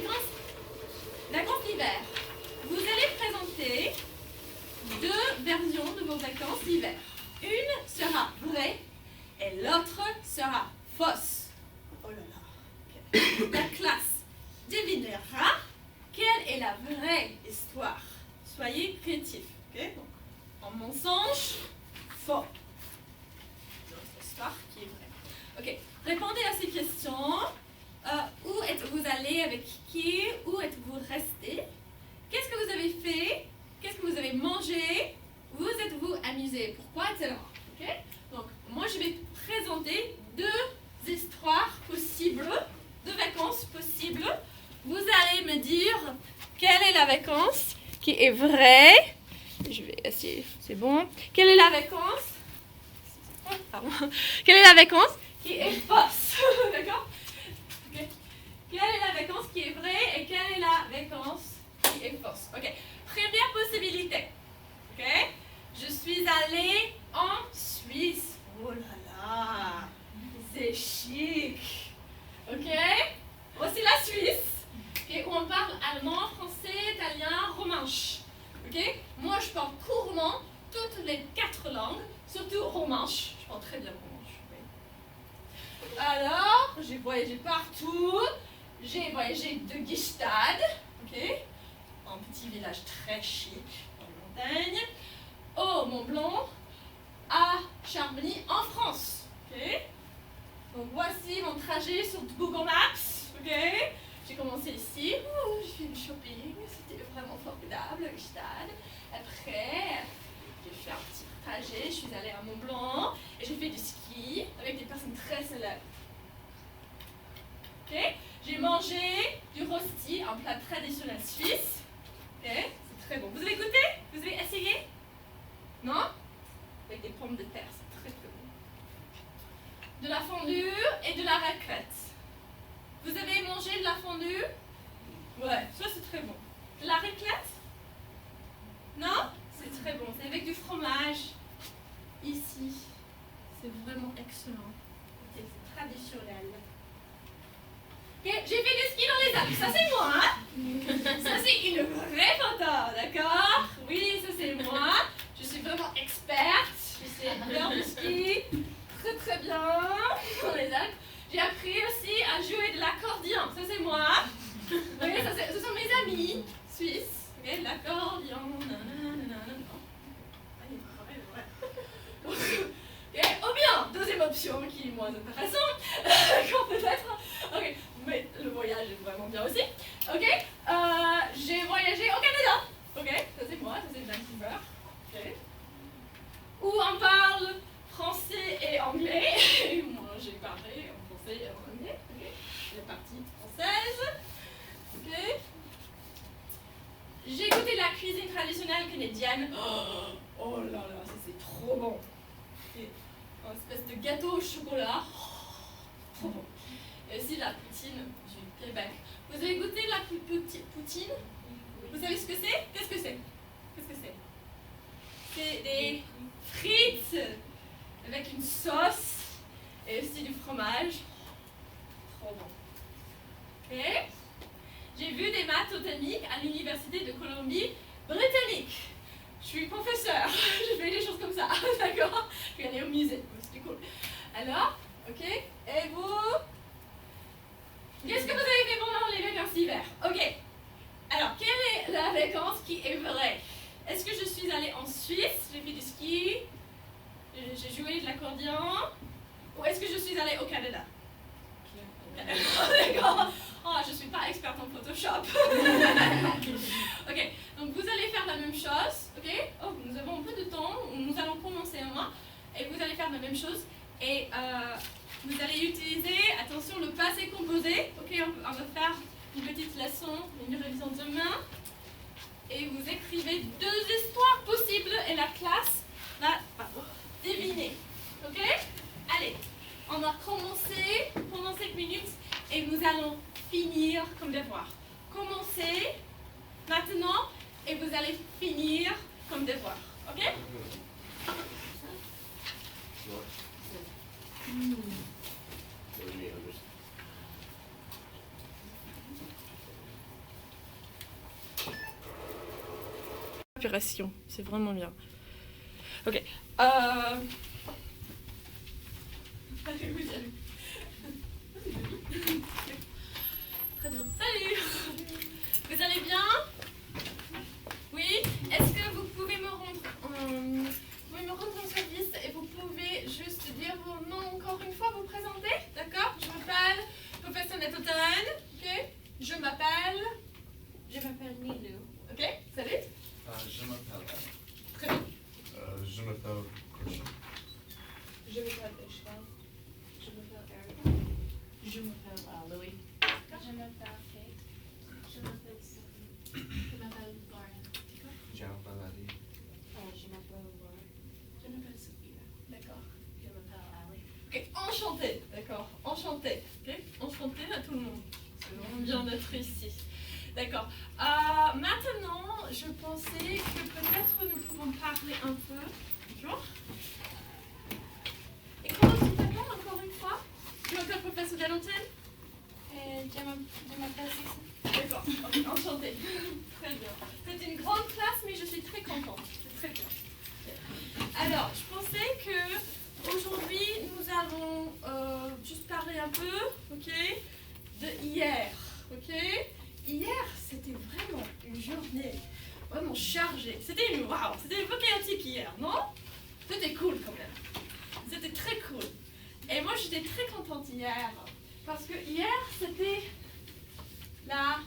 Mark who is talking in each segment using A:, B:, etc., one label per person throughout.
A: Vacances d'hiver. Vous allez présenter 2 versions de vos vacances d'hiver. Une sera vraie et l'autre sera fausse. Oh là là. Okay. La classe devinera quelle est la vraie histoire. Soyez créatifs. Okay? Donc, en mensonge, faux. Notre histoire qui est vraie. Ok. Répondez à ces questions. Où êtes-vous allé avec qui? Où êtes-vous resté? Qu'est-ce que vous avez fait? Qu'est-ce que vous avez mangé? Vous êtes-vous amusé? Pourquoi? Etc. Okay? Donc, moi, je vais présenter 2 histoires possibles, 2 vacances possibles. Vous allez me dire quelle est la vacance qui est vraie. Je vais essayer, c'est bon. Quelle est la vacance? Pardon. Quelle est la vacance qui est fausse? D'accord? Okay. Quelle est la vacance qui est vraie et quelle est la vacance qui est fausse? Ok. Première possibilité. Ok. Je suis allée en Suisse. Oh là là. C'est chic. Ok. Voici la Suisse. Okay. Où on parle allemand, français, italien, romanche. Ok. Moi, je parle couramment toutes les 4 langues, surtout romanche. Je parle très bien romanche. Alors, j'ai voyagé partout. J'ai voyagé de Gstaad, ok, un petit village très chic en montagne, au Mont Blanc, à Chamonix en France, ok. Donc voici mon trajet sur Google Maps, ok. J'ai commencé ici, j'ai fait du shopping, c'était vraiment formidable, Gstaad. Après, j'ai fait un petit trajet, je suis allée à Mont Blanc et j'ai fait du ski avec des personnes très célèbres. Ok. J'ai mangé du rosti, un plat traditionnel suisse. Okay. C'est très bon. Vous avez goûté? Vous avez essayé? Non? Avec des pommes de terre, c'est très très bon. De la fondue et de la raclette. Vous avez mangé de la fondue? Ouais, ça c'est très bon. De la raclette? Non? C'est très bon. C'est avec du fromage. Ici. C'est vraiment excellent. C'est traditionnel. Okay. J'ai fait du ski dans les Alpes, ça c'est moi, hein? Ça c'est une vraie photo, d'accord? Oui, ça c'est moi. Je suis vraiment experte, je sais faire du ski très très bien dans les Alpes. J'ai appris aussi à jouer de l'accordéon, ça c'est moi. Oui, ce sont mes amis suisses. Okay, l'accordéon, okay. Ou bien, deuxième option qui est moins intéressante, quand peut-être. Ok. Mais le voyage est vraiment bien aussi. Ok. J'ai voyagé au Canada. Ok. Ça c'est moi, ça c'est Vancouver. Ok. Où on parle français et anglais. Moi j'ai parlé en français et en anglais. Ok. La partie française. Ok. J'ai goûté la cuisine traditionnelle canadienne. Oh là là, ça c'est trop bon. C'est une espèce de gâteau au chocolat. Trop bon. Et aussi la poutine du Québec. Vous avez goûté la poutine? Vous savez ce que c'est? Qu'est-ce que c'est? Qu'est-ce que c'est? C'est des frites avec une sauce et aussi du fromage. Trop bon. Ok. J'ai vu des maths botaniques à l'université de Colombie-Britannique. Je suis professeur. Je fais des choses comme ça. D'accord? Je suis allée au musée. C'était cool. Alors, ok. Et vous? Qu'est-ce que vous avez fait pendant les vacances d'hiver? Ok. Alors, quelle est la vacance qui est vraie? Est-ce que je suis allée en Suisse? J'ai fait du ski? J'ai joué de l'accordéon? Ou est-ce que je suis allée au Canada? D'accord. Oh, je ne suis pas experte en Photoshop. Ok. Donc, vous allez faire la même chose. Ok. Oh, nous avons un peu de temps. Nous allons commencer un mois. Et vous allez faire la même chose. Et vous allez utiliser, attention, le passé composé. Ok, on va faire une petite leçon, une révision demain. Et vous écrivez 2 histoires possibles et la classe va deviner. Ok? Allez, on va commencer pendant 5 minutes et nous allons finir comme devoir. Commencez maintenant et vous allez finir comme devoir. Ok? l'évaporation. C'est vraiment bien. Ok. Très bien. Salut. Vous allez bien? Oui. Est-ce que vous pouvez me rendre en service et vous pouvez juste dire vos noms encore une fois, vous présenter? D'accord? Je m'appelle professeur Netoten. Ok? Je m'appelle Nilou. Ok? Salut.
B: Je m'appelle Anne.
A: Très bien.
B: Je m'appelle Christian.
C: Je m'appelle Ishmael. Je m'appelle Erica. Je m'appelle Louis. Je m'appelle Kate. Je m'appelle Sophie. Je m'appelle Lauren.
B: Je m'appelle Ali.
C: Je m'appelle Lauren. Je m'appelle Sophia.
A: D'accord.
C: Je m'appelle Ali.
A: Ok, enchanté, d'accord, enchanté, ok, enchanté à tout le monde. C'est vraiment bien d'être ici. D'accord. Maintenant, je pensais que peut-être nous pouvons parler un peu. Bonjour. Et comment tu t'appelles encore une fois? Tu m'appelles professeur Galantine?
C: Je m'appelle Cécile.
A: D'accord, enchanté. Très bien. C'est une grande classe, mais je suis très contente. C'est très bien. Alors, je pensais que aujourd'hui, nous allons juste parler un peu, ok, de hier, ok. Hier, c'était vraiment une journée vraiment chargée. C'était un peu chaotique hier, non? C'était cool quand même. C'était très cool. Et moi, j'étais très contente hier parce que hier, c'était la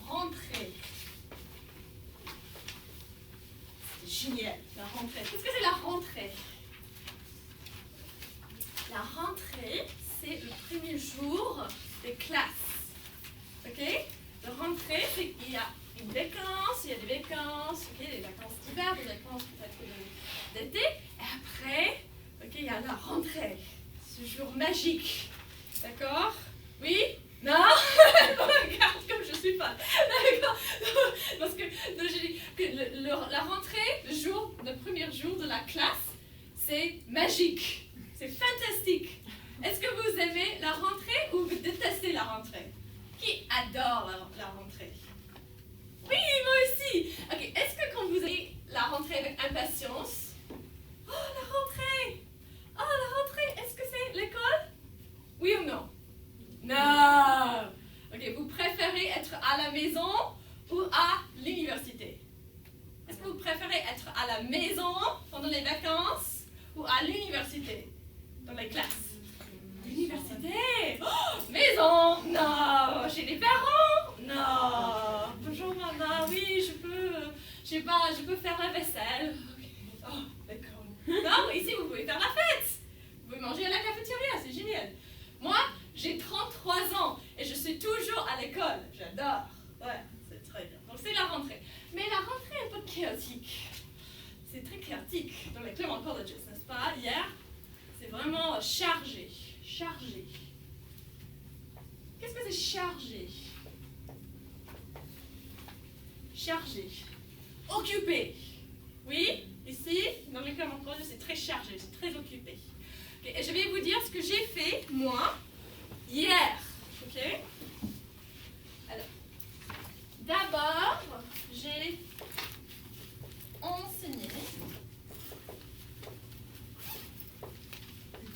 A: rentrée. C'était génial, la rentrée. Qu'est-ce que c'est la rentrée? La rentrée, c'est le premier jour des classes. Ok? La rentrée, c'est qu'il y a une vacance, il y a des vacances, ok, des vacances d'hiver, des vacances peut-être d'été. Et après, ok, il y a la rentrée. Ce jour magique. D'accord? Oui? Non? Regarde comme je suis pas. D'accord? Parce que donc, j'ai dit que la rentrée, le premier jour de la classe, c'est magique. C'est fantastique. Est-ce que vous aimez la rentrée ou vous détestez la rentrée? Qui adore la rentrée? Oui, moi aussi. Ok, est-ce que quand vous avez la rentrée avec impatience? Oh, la rentrée! Oh, la rentrée, est-ce que c'est l'école? Oui ou non? Non! Ok, vous préférez être à la maison ou à l'université? Est-ce que vous préférez être à la maison pendant les vacances ou à l'université? Dans les classes? L'université? Oh, maison? Non! Chez les parents? Non! Bonjour maman, oui, je peux faire la vaisselle. Okay. Oh, d'accord. Non, ici vous pouvez faire la fête. Vous pouvez manger à la cafétéria, c'est génial. Moi, j'ai 33 ans et je suis toujours à l'école. J'adore. Ouais, c'est très bien. Donc c'est la rentrée. Mais la rentrée est un peu chaotique. C'est très chaotique dans les Claremont Colleges, n'est-ce pas? Hier, c'est vraiment chargé. Chargé. Qu'est-ce que c'est chargé? Chargé. Occupé. Oui, ici, dans les Claremont Colleges, c'est très chargé, c'est très occupé. Okay, et je vais vous dire ce que j'ai fait, moi, hier. Ok? Alors, d'abord, j'ai enseigné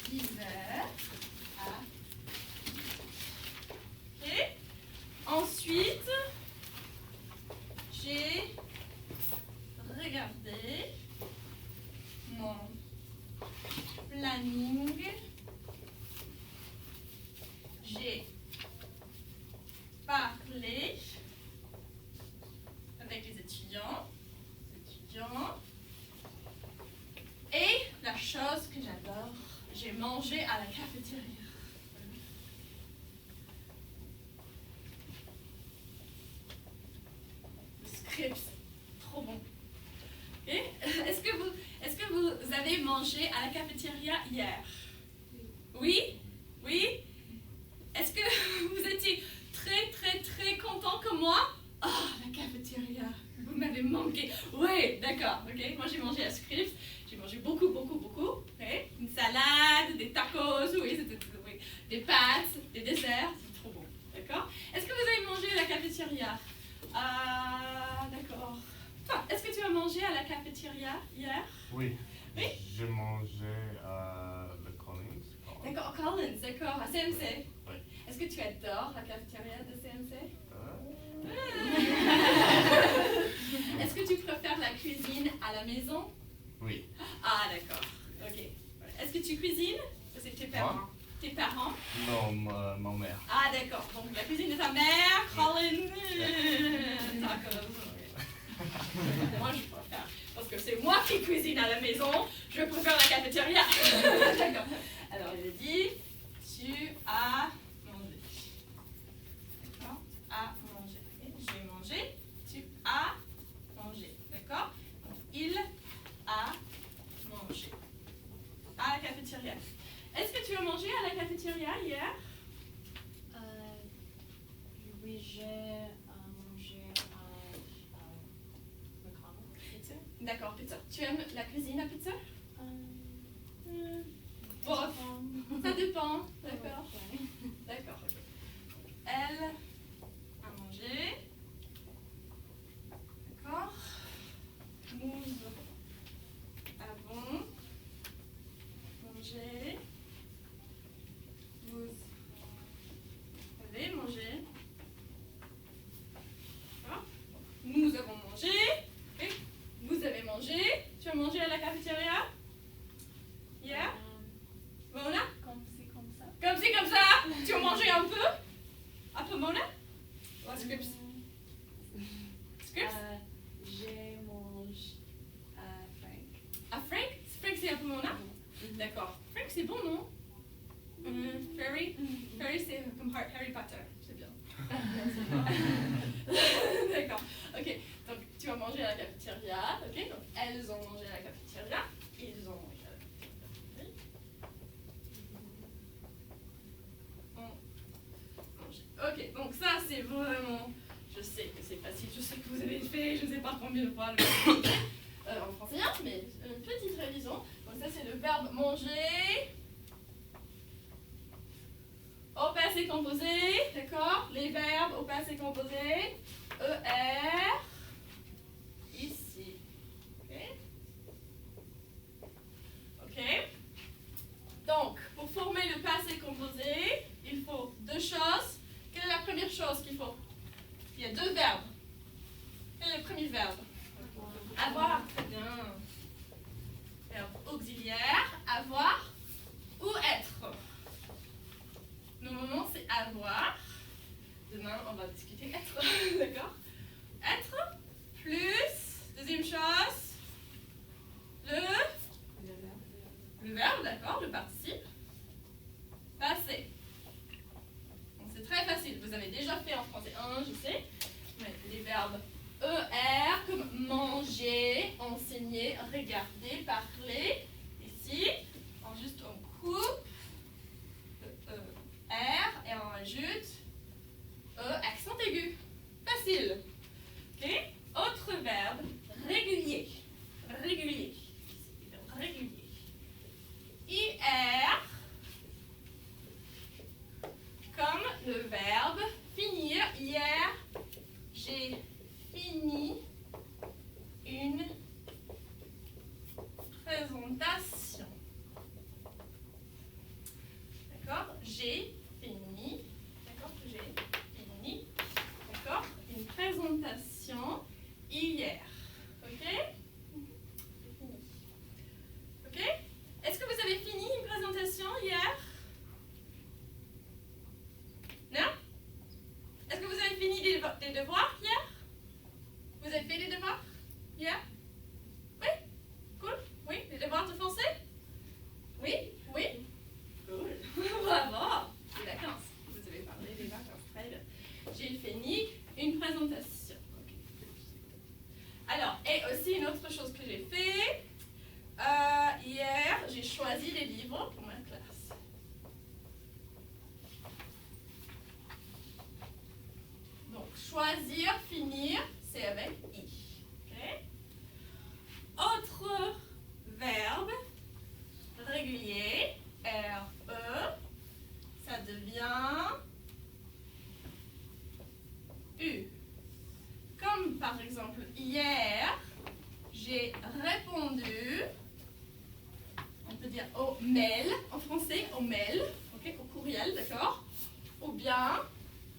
A: l'hiver. Ok? Ensuite, j'ai regardé mon planning. J'ai parlé avec les étudiants. Et la chose que j'adore, j'ai mangé à la cafétéria. Le script, trop bon. Et est-ce que vous avez mangé à la cafétéria hier? Oui? Oui? Est-ce que vous étiez très, très, très content comme moi? Oh, la cafétéria, vous m'avez manqué. Oui, d'accord, ok. Moi, j'ai mangé à Scripps. J'ai mangé beaucoup, beaucoup, beaucoup. Okay. Une salade, des tacos, oui, des pâtes, des desserts. C'est trop bon, d'accord. Est-ce que vous avez mangé à la cafétéria? Ah, d'accord. Toi, est-ce que tu as mangé à la cafétéria hier?
D: Oui.
A: Oui?
D: Je mangeais à le Collins.
A: D'accord, Collins, d'accord, à CMC.
D: Oui.
A: Est-ce que tu adores la cafétéria de CMC? Est-ce que tu préfères la cuisine à la maison?
D: Oui.
A: Ah, d'accord. Ok. Est-ce que tu cuisines? C'est tes parents.
D: Moi?
A: Tes parents?
D: Non, ma mère.
A: Ah, d'accord. Donc, la cuisine de ta mère, Colin. D'accord. Moi, je préfère. Parce que c'est moi qui cuisine à la maison. Je préfère la cafétéria. D'accord. Alors, il a dit, tu as mangé. D'accord? Tu as mangé. J'ai mangé. Tu as mangé. D'accord? Donc, il a mangé. À la cafétéria. Est-ce que tu as mangé à la cafétéria hier?
C: Oui, j'ai mangé McDonald's. Pizza.
A: D'accord, pizza. Tu aimes la cuisine à pizza? Bof. Ça dépend. D'accord. D'accord. Ok. Elle a mangé. D'accord. Nous avons mangé. Vous avez mangé. D'accord. Nous avons mangé. Et vous avez mangé. Tu as mangé à la cafétéria? Hier? Mona?
C: Comme c'est comme ça.
A: Comme c'est comme ça? Tu as mangé un peu? Un peu Mona? Ou Scripps? Scripps?
C: J'ai mangé à Frank.
A: À Frank? Frank c'est un peu Mona? D'accord. Frank c'est bon, non? Fairy? Fairy c'est comme Harry Potter. C'est bien. D'accord. Ok. Donc tu as mangé à la cafétéria. Ok. Donc elles ont mangé à la cafétéria. Ils ont mangé à la cafétéria. Oui. Ok, donc ça c'est vraiment, je sais que c'est facile, je sais que vous avez fait, je ne sais pas combien de fois en français, mais une petite révision. Donc ça c'est le verbe manger au passé composé, d'accord? Les verbes au passé composé, ER, ici, ok? Ok? Donc, pour former le passé composé, il faut deux choses. Quelle est la première chose qu'il faut? Il y a deux verbes. Quel est le premier verbe? Avoir. Très bien. Verbe auxiliaire, avoir ou être. Normalement, c'est avoir. Demain, on va discuter être. D'accord? Être plus. Deuxième chose. Le verbe, d'accord, le participe. Passé. Donc c'est très facile. Vous avez déjà fait en français 1, je sais. Mais les verbes ER comme manger, enseigner, regarder, parler. Ici, juste on coupe le ER et on ajoute accent aigu. Facile. Ok? Autre verbe, régulier. Régulier. Régulier. IR comme le verbe finir. Hier, j'ai fini une présentation. D'accord? J'ai fini. D'accord? J'ai fini. D'accord? Une présentation hier. Ok? C'est fini. Ok? Est-ce que vous avez fini une présentation hier? Non? Est-ce que vous avez fini des devoirs hier? Vous avez fait des devoirs hier? Oui? Cool? Oui? Des devoirs de français? Oui? Oui? Cool. Bravo! Les vacances. Vous avez parlé des vacances. Très bien. J'ai fini une présentation. Ok. Alors, et aussi une autre chose que j'ai fait. Hier, j'ai choisi les livres pour ma classe. Donc, choisir, finir, c'est avec I. Okay? Autre verbe régulier, R-E, ça devient U. Comme par exemple, hier, mail, en français, au mail, ok, au courriel, d'accord? Ou bien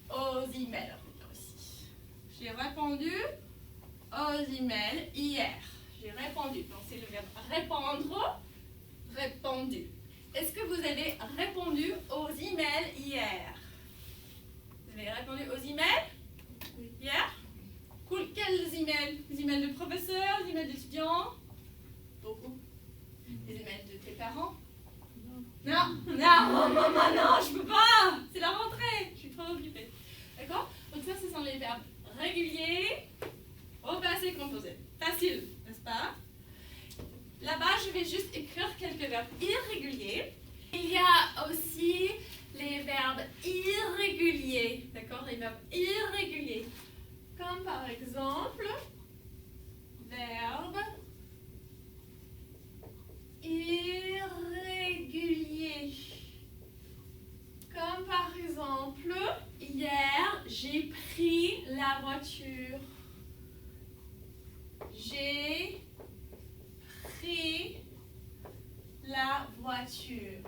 A: aux emails, on peut dire aussi. J'ai répondu aux emails hier. J'ai répondu. Donc c'est le verbe répondre, répondu. Est-ce que vous avez répondu aux emails hier? Vous avez répondu aux emails?
C: Oui.
A: Hier? Cool. Quels emails? Les emails de professeurs, les emails d'étudiants? Beaucoup. Les emails de tes parents? Non, maman, non, je peux pas. C'est la rentrée. Je suis trop occupée. D'accord? Donc ça, ce sont les verbes réguliers au passé composé. Facile, n'est-ce pas? Là-bas, je vais juste écrire quelques verbes irréguliers. Il y a aussi les verbes irréguliers. D'accord? Les verbes irréguliers. Comme par exemple, verbe irrégulier. Comme par exemple, hier, j'ai pris la voiture. J'ai pris la voiture.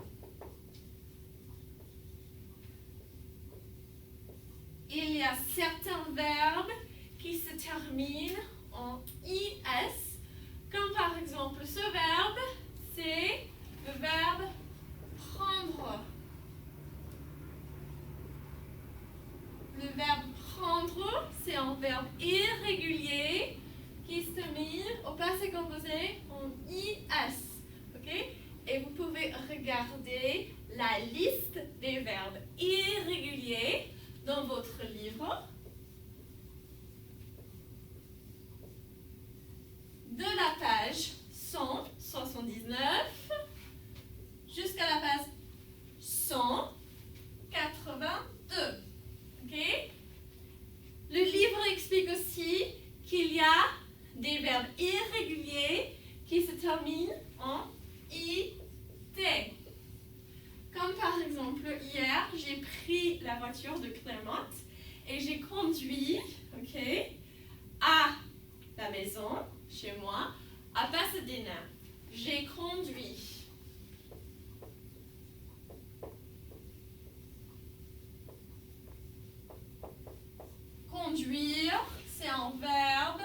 A: Il y a certains verbes qui se terminent en IS, comme par exemple ce verbe, c'est le verbe prendre. Le verbe prendre, c'est un verbe irrégulier qui se termine au passé composé en IS. Ok? Et vous pouvez regarder la liste des verbes irréguliers dans votre livre. De la page 179 jusqu'à la page 182. Ok? Le livre explique aussi qu'il y a des verbes irréguliers qui se terminent en IT. Comme par exemple, hier, j'ai pris la voiture de Clermont et j'ai conduit, ok, à la maison, chez moi, à Pasadena. J'ai conduit. Conduire, c'est un verbe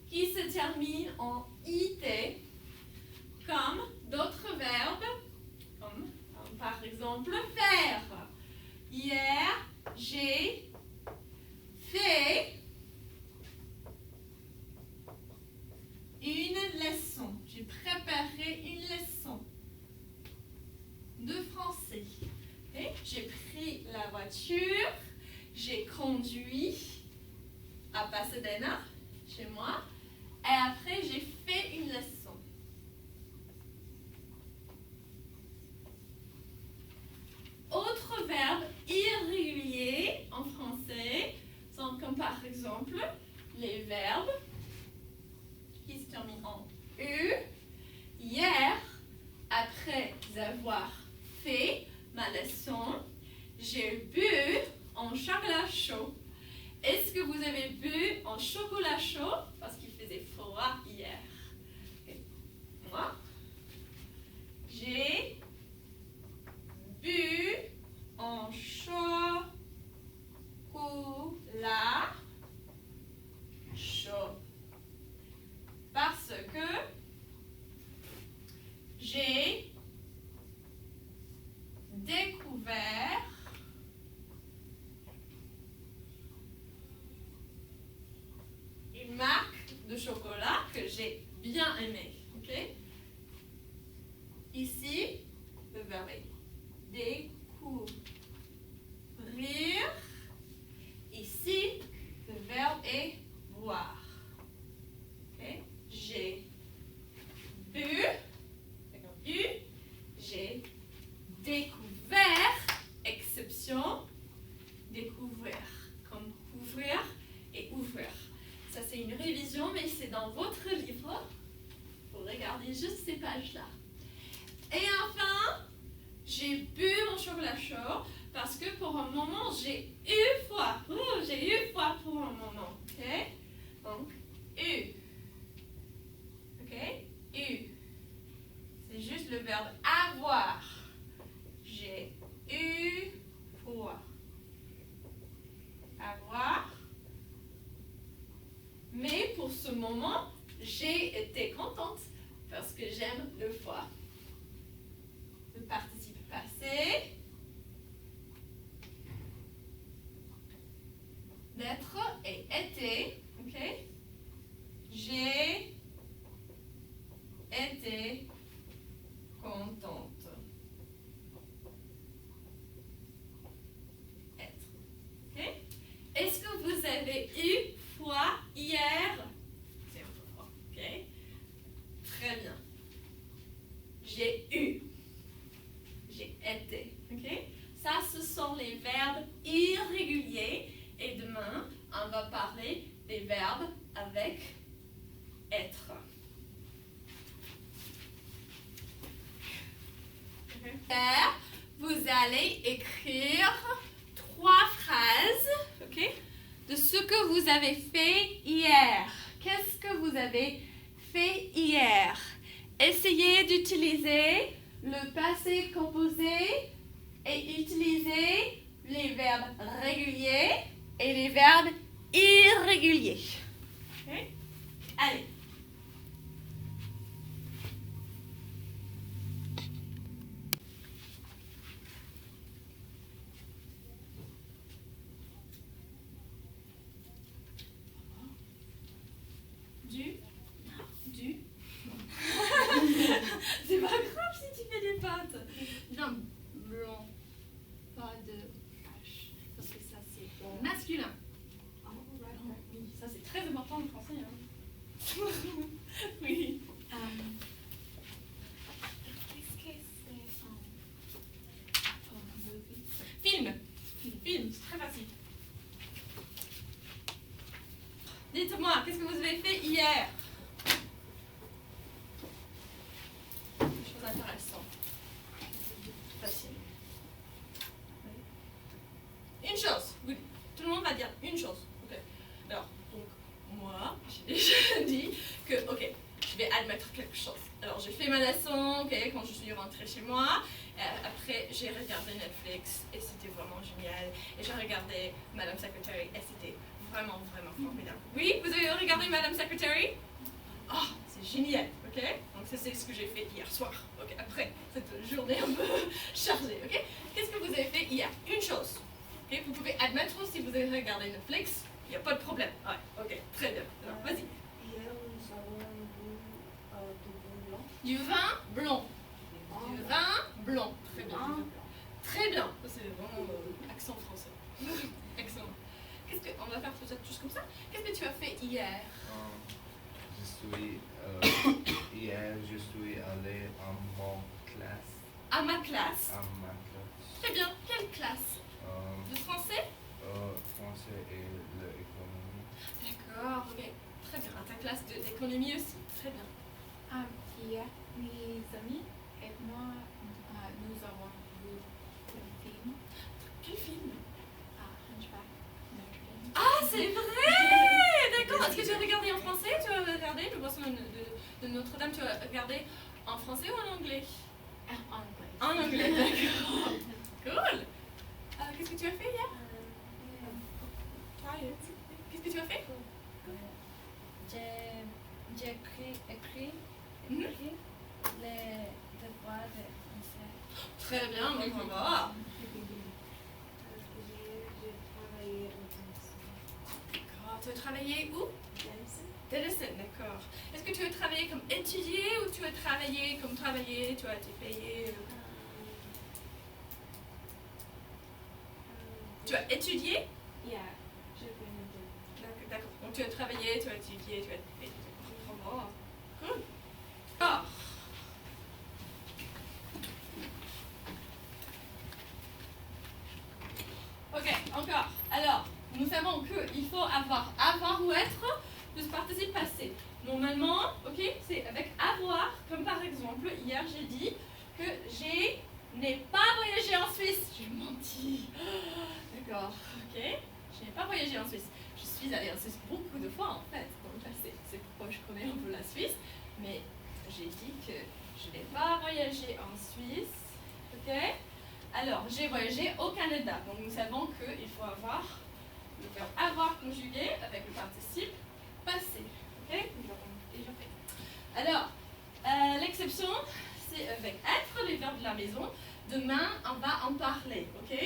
A: qui se termine en IT, comme d'autres verbes, comme par exemple faire. Hier, j'ai fait une leçon. J'ai préparé une leçon de français. Okay? J'ai pris la voiture, j'ai conduit à Pasadena, chez moi, et après j'ai fait une leçon. Autres verbes irréguliers en français sont comme par exemple les verbes qui se terminent en U. Hier, après avoir fait ma leçon, j'ai bu un chocolat chaud. Est-ce que vous avez bu un chocolat chaud parce qu'il faisait froid hier? Okay. Moi, j'ai bu un chocolat chaud parce que j'ai découvert une marque de chocolat que j'ai bien aimée. Okay? Ici, le verbe est découvrir. Ici, le verbe est boire. Okay? J'ai bu, j'ai découvert, exception, découvrir, comme ouvrir et ouvrir. Ça, c'est une révision, mais c'est dans votre livre. Vous regardez juste ces pages-là. Et enfin, j'ai bu mon chocolat chaud parce que pour un moment, j'ai eu froid. J'ai eu froid pour un moment. Ok? Donc, eu. Ok? moment, j'ai été contente parce que j'aime le foie. Le participe passé. D'être et été. Ok? J'ai été contente. Être. Ok? Est-ce que vous avez eu foie hier? C'est un peu froid. Ok? Très bien. J'ai eu. J'ai été. Ok? Ça, ce sont les verbes irréguliers. Et demain, on va parler des verbes avec être. Vous allez écrire 3 phrases, ok, de ce que vous avez fait hier. Qu'est-ce que vous avez fait hier? Essayez d'utiliser le passé composé et utilisez les verbes réguliers et les verbes irréguliers. Okay? Allez. Du. C'est pas grave si tu fais des pâtes. Bien blanc. Pas de H. Parce que ça c'est masculin. Ça c'est très important en français. Hein. Oui.
C: Qu'est-ce que c'est?
A: Film. Film, c'est très facile. Dites-moi, qu'est-ce que vous avez fait hier? Des choses intéressantes. Facile. Une chose. Oui. Tout le monde va dire une chose. Ok. Alors, donc, moi, j'ai déjà dit que, ok, je vais admettre quelque chose. Alors, j'ai fait ma leçon, ok, quand je suis rentrée chez moi. Après, j'ai regardé Netflix et c'était vraiment génial. Et j'ai regardé Madame Secretary et c'était vraiment, vraiment formidable. Oui, vous avez regardé Madame Secretary? Oh, c'est génial, ok? Donc ça, c'est ce que j'ai fait hier soir, ok? Après cette journée un peu chargée, ok? Qu'est-ce que vous avez fait hier? Une chose, ok? Vous pouvez admettre si vous avez regardé Netflix, il n'y a pas de problème. Ouais, ok, très bien. Alors, vas-y.
C: Hier, nous avons bu
A: Du vin blanc. Du vin blanc. Très bien. Très bien. Ça, c'est vraiment accent français. Excellent. On va faire peut-être juste comme ça. Qu'est-ce que tu as fait hier?
B: Hier, je suis allé à mon classe.
A: À ma classe.
B: À ma classe.
A: Très bien. Quelle classe? Le français?
B: Français et l'économie.
A: D'accord, ok. Très bien. À ta classe d'économie aussi. Très bien.
C: Hier, mes amis et moi, nous avons vu un film.
A: Quel film?
C: Hunchback Notre Dame.
A: Ah, c'est vrai! D'accord. Est-ce que tu as regardé en français? Tu as regardé le poisson de Notre-Dame? Tu as regardé en français ou en anglais?
C: En anglais.
A: En anglais, d'accord. Cool. Qu'est-ce que tu as fait hier? Qu'est-ce que tu as fait?
E: J'ai écrit
A: Mhm.
E: les devoirs de français.
A: Très bien, bon, on va voir.
C: J'ai travaillé au Denison.
A: D'accord. Tu as travaillé où?
C: Denison?
A: Denison, d'accord. Est-ce que tu as travaillé comme étudié ou tu as travaillé comme travaillé? Tu as été payé? Tu as étudié?
C: Yeah, j'ai fait une étude.
A: D'accord. Donc tu as travaillé, tu as étudié, tu as été payé. Bravo. Cool. Ah. Ok, encore. Alors, nous savons qu'il faut avoir ou être plus participe passé. Normalement, ok, c'est avec avoir, comme par exemple, hier j'ai dit que n'ai pas voyagé en Suisse. J'ai menti. D'accord, ok. Je n'ai pas voyagé en Suisse. Je suis allée en Suisse beaucoup de fois en fait dans le passé. C'est pourquoi je connais un peu la Suisse. Mais j'ai dit que je n'ai pas voyagé en Suisse. Ok. Alors, j'ai voyagé au Canada. Donc nous savons qu'il faut avoir le verbe avoir conjugué avec le participe passé. Ok. Alors, l'exception, c'est avec être, les verbes de la maison. Demain, on va en parler, ok?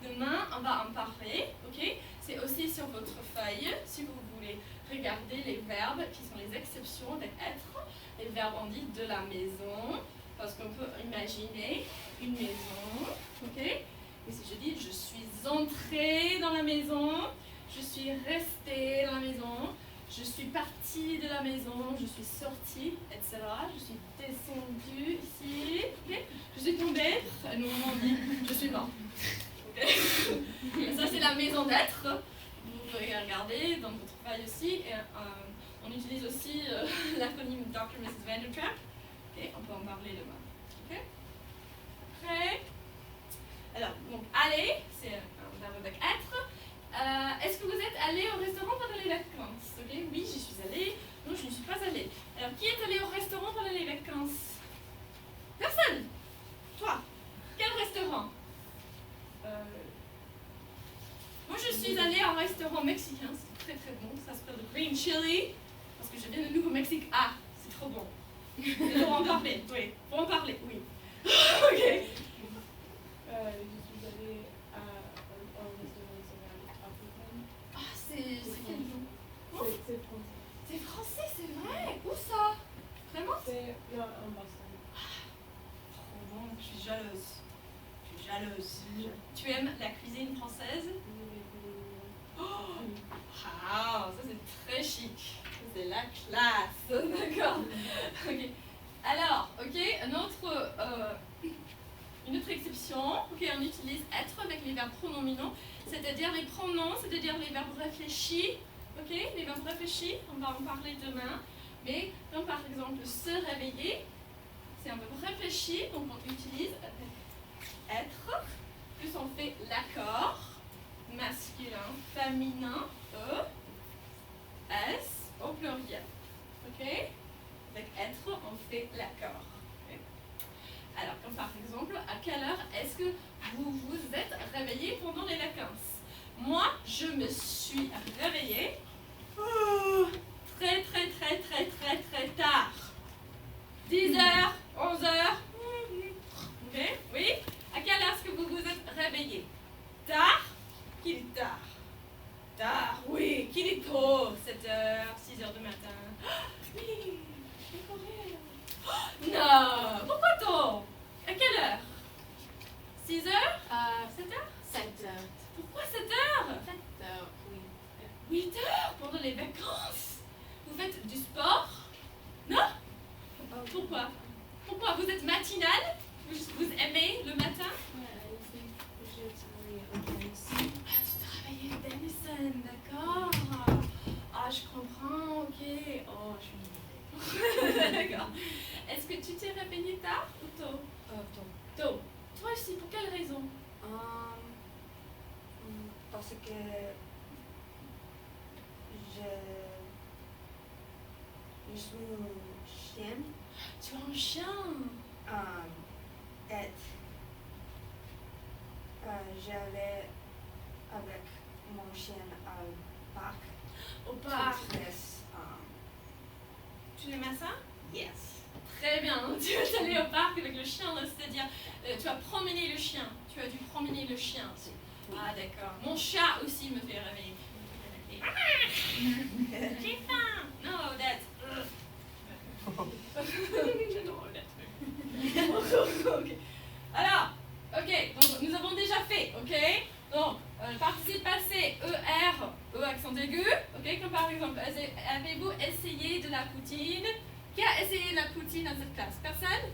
A: Demain, on va en parler, ok? C'est aussi sur votre feuille, si vous voulez regarder les verbes qui sont les exceptions avec être. Les verbes, on dit de la maison, parce qu'on peut imaginer une maison, ok? Et si je dis je suis entrée dans la maison, je suis restée dans la maison, je suis partie de la maison, je suis sortie, etc. Je suis descendue ici, ok? Je suis tombée, et nous on dit je suis mort. Okay? Et ça c'est la maison d'être. Vous pouvez regarder dans votre feuille aussi. Et, on utilise aussi l'acronyme Dr. Mrs. Vandertrap. Okay? On peut en parler demain. Okay? Prêt? Alors, donc aller, c'est un verbe avec être. Est-ce que vous êtes allé au restaurant pendant les vacances? Okay? Oui, j'y suis allée. Non, je ne suis pas allée. Alors, qui est allé au restaurant pendant les vacances? Personne. Toi. Quel restaurant? Moi, je suis allée à un restaurant mexicain. C'est très très bon. Ça s'appelle le Green Chili. Parce que je viens de Nouveau-Mexique. Ah, c'est trop bon. Il faut en parler. Oui. Faut en parler. Oui. Ok.
C: Je suis allée au restaurant africain.
A: Ah, c'est quel nom?
C: C'est français.
A: C'est français, c'est vrai. Où ça? Vraiment?
C: C'est en Boston.
A: Trop bon. Je suis jalouse. Je suis jalouse. Tu aimes la cuisine française? Oh, ah, ça c'est très chic. Ça, c'est la classe. D'accord. Ok. Alors, ok, une autre exception. Ok, on utilise être avec les verbes pronominaux, c'est-à-dire les pronoms, c'est-à-dire les verbes réfléchis. Ok, les verbes réfléchis, on va en parler demain. Mais comme par exemple se réveiller, c'est un verbe réfléchi, donc on utilise être, plus on fait l'accord, masculin, féminin, E, S, au pluriel. Ok? Avec être, on fait l'accord. Okay? Alors, comme par exemple, à quelle heure est-ce que vous vous êtes réveillé pendant les vacances? Moi, je me suis réveillée très très très très très très tard. 10h, 11h. Ok? Oui? À quelle heure est-ce que vous vous êtes réveillé? Tard? Qu'il est tard? Tard, oui. Qu'il est tôt? 7h, 6h du matin. Oui, je vais courir. Non, pourquoi tôt? À quelle heure? 6h? 7h?
C: 7h.
A: Pourquoi 7h?
C: 7h, oui.
A: 8h pendant les vacances? Vous faites du sport? Non? Pourquoi? Pourquoi? Vous êtes matinale? Vous aimez le matin?
C: J'ai travaillé au Denison.
A: Ah, tu travaillais au Denison, d'accord. Ah, je comprends, ok. Oh, je suis d'accord. Est-ce que tu t'es réveillé tard ou tôt? Tôt. Toi aussi, pour quelle raison?
E: Parce que je suis une chienne.
A: Tu as un chien.
E: J'allais avec mon chien au parc.
A: Au parc. Tu aimais ça?
E: Yes.
A: Très bien. Tu es allé au parc avec le chien, c'est-à-dire tu as promené le chien. Tu as dû promener le chien. Ah, d'accord. Mon chat aussi me fait réveiller. J'ai faim. Non, Odette. J'adore Odette. Ok. Alors, ok, donc nous avons déjà fait, ok? Donc, le participe passé, ER, E accent aigu, ok? Comme par exemple, avez-vous essayé de la poutine? Qui a essayé la poutine dans cette classe? Personne?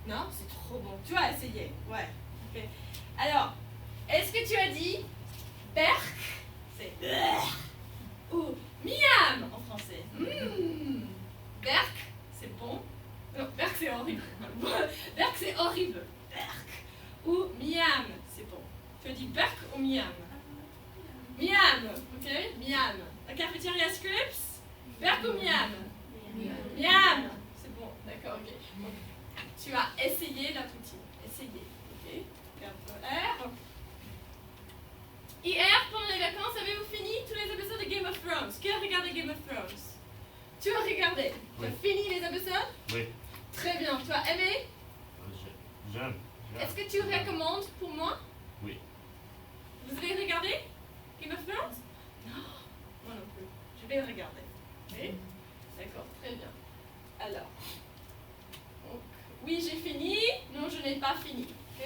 A: Non? C'est trop bon. Tu as essayé? Ouais. Ok. Alors, est-ce que tu as dit berk? C'est ou miam en français. Berk, c'est bon. Non, berk c'est horrible. Berk c'est horrible. Berk. Ou miam, c'est bon. Tu as dit berk ou miam? Miam, ok? Miam. La cafétéria Scripps? Berk ou miam? Miam. C'est bon, d'accord, ok. Donc, tu as essayé la poutine. Essayé, ok? Verbe R. Hier, pendant les vacances, avez-vous fini tous les épisodes de Game of Thrones? Qui a regardé Game of Thrones? Tu as regardé? Tu as
D: Oui.
A: fini les épisodes?
D: Oui.
A: Très bien. Tu as aimé?
D: J'aime.
A: Est-ce que tu recommandes pour moi?
D: Oui.
A: Vous avez regardé Game of Thrones? Non, moi non plus. Je vais regarder. Oui? D'accord, très bien. Alors, donc, oui, j'ai fini. Non, je n'ai pas fini. Ok?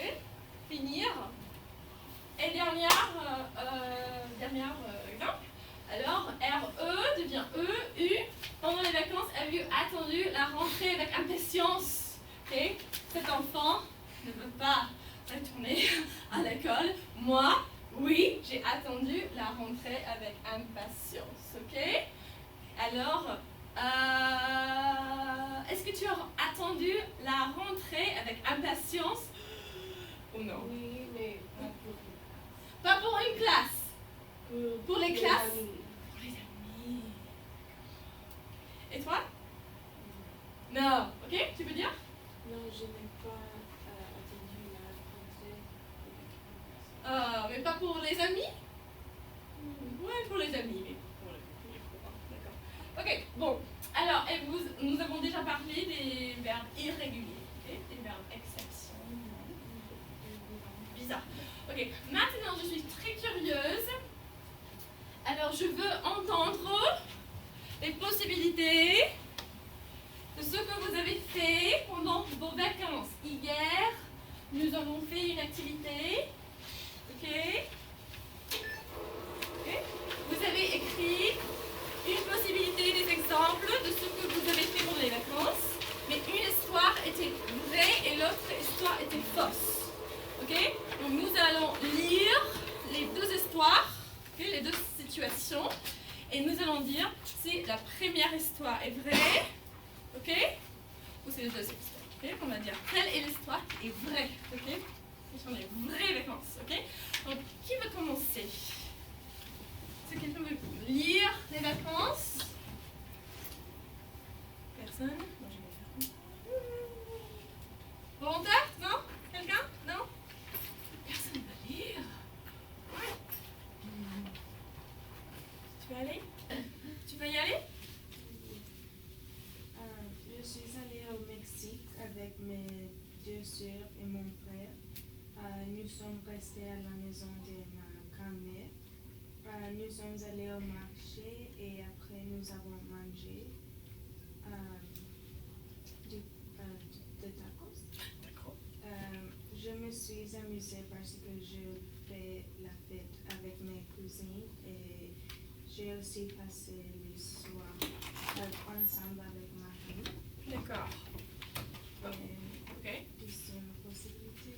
A: Finir. Et dernière exemple. Alors, RE devient E, U. Pendant les vacances, avez-vous attendu la rentrée avec impatience? Ok? Cet enfant ne veut pas retourner à l'école. Moi, oui, j'ai attendu la rentrée avec impatience. Ok? Alors, est-ce que tu as attendu la rentrée avec impatience ou non?
C: Oui, mais
A: Pas pour une classe. Pour les classes?
C: amis.
A: Pour les amis. Et toi? Non. Ok, tu peux dire?
C: Non, je n'ai pas attendu la rentrée.
A: Mais pas pour les amis? Ouais, pour les amis, mais pour les copains. D'accord. Ok, bon. Alors, nous avons déjà parlé des verbes irréguliers, ok? Des verbes exceptionnels. Bizarre. Ok, maintenant je suis très curieuse. Alors, je veux entendre les possibilités de ce que vous avez fait pendant vos vacances. Hier, nous avons fait une activité. Ok? Vous avez écrit une possibilité, des exemples de ce que vous avez fait pendant les vacances. Mais une histoire était vraie et l'autre histoire était fausse. Ok? Donc nous allons lire les deux histoires, ok, les deux situations. Et nous allons dire si la première histoire est vraie, ok? Ou c'est les deux histoires, ok? On va dire quelle est l'histoire qui est vraie, ok? Ce sont les vraies vacances, ok? Donc, qui veut commencer? Est-ce que quelqu'un veut lire les vacances? Personne? Moi, je vais faire. Volontaire? Non? Quelqu'un? Non? Personne ne veut lire. Tu veux aller? Tu peux y aller?
E: Je suis allée au Mexique avec mes deux sœurs et mon frère. Nous sommes restés à la maison de ma grand-mère. Nous sommes allés au marché et après nous avons mangé de tacos.
A: D'accord.
E: Je me suis amusée parce que je fais la fête avec mes cousines et j'ai aussi passé le soir ensemble avec ma famille.
A: D'accord.
E: Et
A: Ok.
E: deuxième possibilité,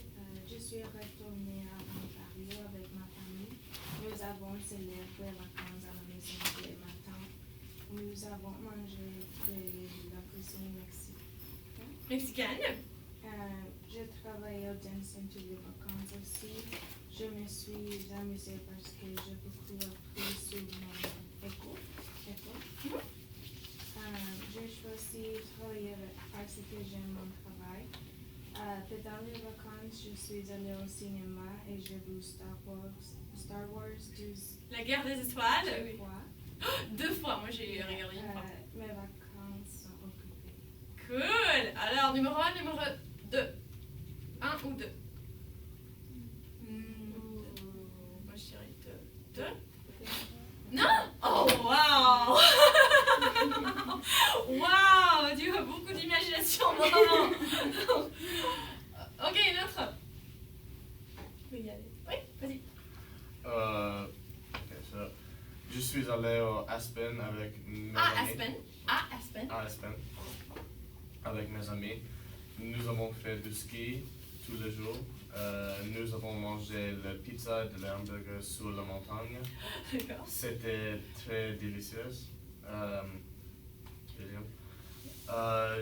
E: je suis retournée à Ontario avec ma famille. Nous avons célébré les vacances à la maison de ma tante. Nous avons mangé de la cuisine
A: Mexicaine?
E: J'ai travaillé au Dance Center les vacances aussi. Je me suis amusée parce que j'ai beaucoup appris sur mon école. J'ai choisi de travailler parce que j'aime mon travail. Pendant les vacances, je suis allée au cinéma et j'ai vu Star Wars 12
A: La guerre des étoiles?
E: fois.
A: 2 fois, moi j'ai regardé une fois.
E: Mes vacances sont occupées.
A: Cool! Alors, numéro 1, numéro 2. 1 ou 2? Moi je dirais 2. 2? Non? Oh, waouh! Waouh! Tu as beaucoup d'imagination, vraiment! Ok, une autre. Tu peux y aller. Oui, vas-y.
D: Ok, so, je suis allé au Aspen avec mes
A: Ah,
D: amis.
A: Aspen. Ah, Aspen.
D: À Aspen. Avec mes amis. Nous avons fait du ski tous les jours. Nous avons mangé la pizza de l'hamburger sur la montagne.
A: D'accord.
D: C'était très délicieux.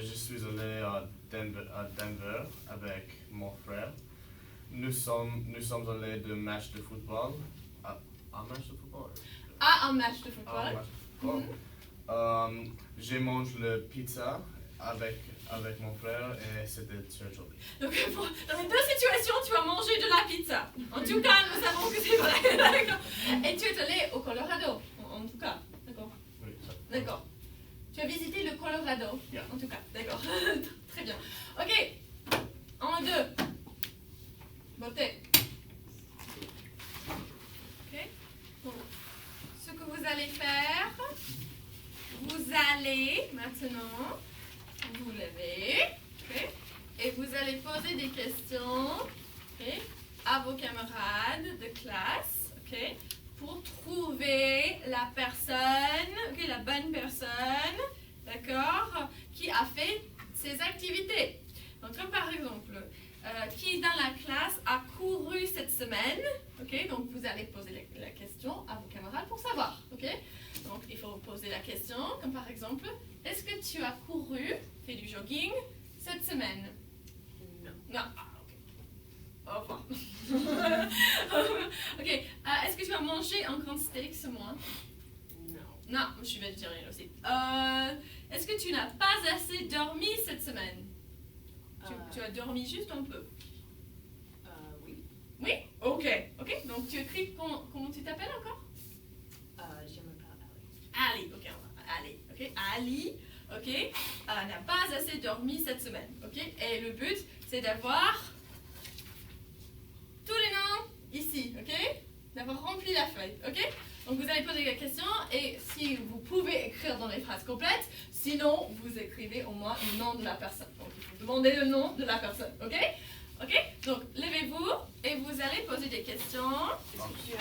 D: Je suis allé à Denver avec mon frère. Nous sommes allés de match de football. Un match de football?
A: Ah, un match de
D: Un
A: football.
D: match de football. J'ai mangé la pizza avec mon frère et c'était très joli.
A: Donc, dans les deux situations, tu as mangé de la pizza. En tout cas, nous savons que c'est vrai. D'accord. Et tu es allé au Colorado, en tout cas. D'accord.
D: Oui, ça.
A: D'accord. Tu as visité le Colorado.
D: Yeah.
A: En tout cas, d'accord. Très bien. Ok. 1, 2. Beauté. Ok. Donc, ce que vous allez faire, vous allez maintenant vous lever. Ok. Et vous allez poser des questions, ok, à vos camarades de classe, ok, pour trouver la personne, ok, la bonne personne, d'accord, qui a fait ces activités. Donc, comme par exemple, qui dans la classe a couru cette semaine, ok, donc vous allez poser la question à vos camarades pour savoir, ok. Donc, il faut poser la question, comme par exemple, est-ce que tu as couru, fait du jogging cette semaine? Non. Ah, ok. Au revoir. Ok. Est-ce que tu as mangé un grand steak ce mois?
C: Non.
A: Non, je suis végétarienne aussi. Est-ce que tu n'as pas assez dormi cette semaine? Tu as dormi juste un peu.
C: Oui.
A: Oui? Ok. Ok. Donc tu écris comment tu t'appelles encore?
C: Je m'appelle Ali.
A: Ali. Ok. Ali. Ok. Ali. Ok. N'a pas assez dormi cette semaine. Ok. Et le but, c'est d'avoir tous les noms ici. Ok. D'avoir rempli la feuille. Ok. Donc vous allez poser la question et si vous pouvez écrire dans les phrases complètes, sinon vous écrivez au moins le nom de la personne. Donc il faut demander le nom de la personne. Ok. Ok. Donc levez-vous et vous allez poser des questions.
C: Est-ce que tu